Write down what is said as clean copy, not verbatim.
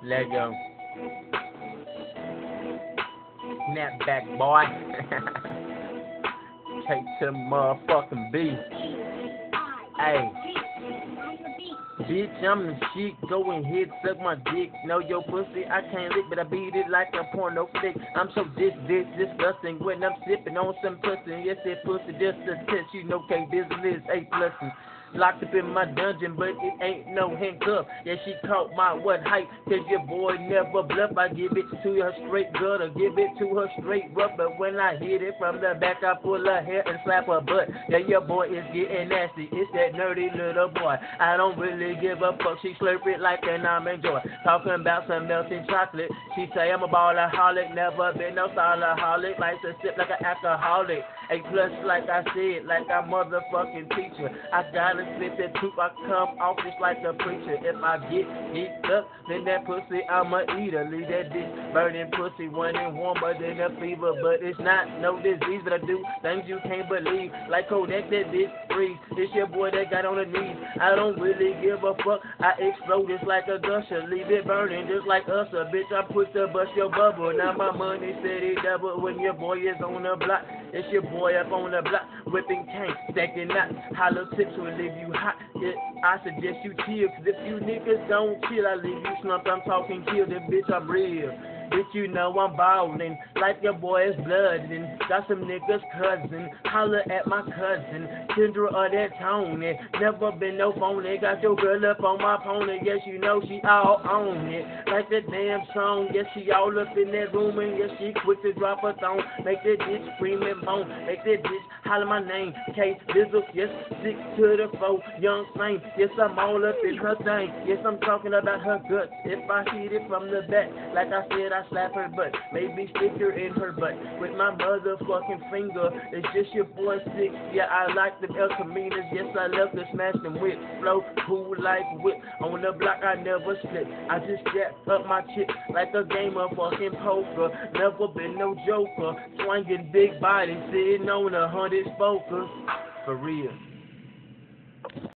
Lego. Snapback boy. Take to the motherfucking beat. Hey. Bitch, I'm the shit, go ahead, suck my dick. Know your pussy, I can't lick, but I beat it like a porno flick. I'm so disgusting when I'm sipping on some pussy. Yes, that pussy just a test, you know, business A+. Locked up in my dungeon, but it ain't no handcuff. Yeah, she caught my what height, cause your boy never bluff. I give it to her straight gutter, give it to her straight rubber. When I hit it from the back, I pull her hair and slap her butt. Yeah, your boy is getting nasty, it's that nerdy little boy. I don't really give a fuck, she slurp it like an almond joy. Talking about some melting chocolate, she say I'm a ballaholic, never been no solaholic. Likes to sip like an alcoholic, A+ like I said, like a motherfucking teacher. I gotta spit the truth, I come off just like a preacher. If I get geeked up, then that pussy I'ma eat her. Leave that dick burning pussy running warmer than a fever. But it's not no disease, but I do things you can't believe. Like Kodak, that bitch freeze. It's your boy that got on the knees. I don't really give a fuck, I explode just like a gusher. Leave it burning just like us, a bitch. I put to bust your bubble. Now my money steady double when your boy is on the block. It's your boy up on the block, whipping cane, stacking knots. Hollow tips will leave you hot. Yeah, I suggest you chill, cause if you niggas don't chill, I leave you slumped. I'm talking kill, this bitch, I'm real. Bitch, you know I'm ballin', like your boy's blood, and got some niggas cousin, holler at my cousin, Kendra or that Tony, never been no phony, got your girl up on my pony, yes you know she all on it, like that damn song, yes she all up in that room, and yes she quick to drop her thong, make that bitch scream and moan, make that bitch holler my name, K-Bizzle, yes, 6 to the 4, young flame, yes I'm all up in her thing, yes I'm talking about her guts, if I hit it from the back, like I said I slap her butt, maybe stick her in her butt with my motherfucking finger. It's just your boy 6. Yeah, I like them El Caminos. Yes, I love to smash them with flow, cool like whip. On the block, I never slip. I just jack up my chips like a game of fucking poker. Never been no joker, swinging big body, sitting on 100 focus. For real.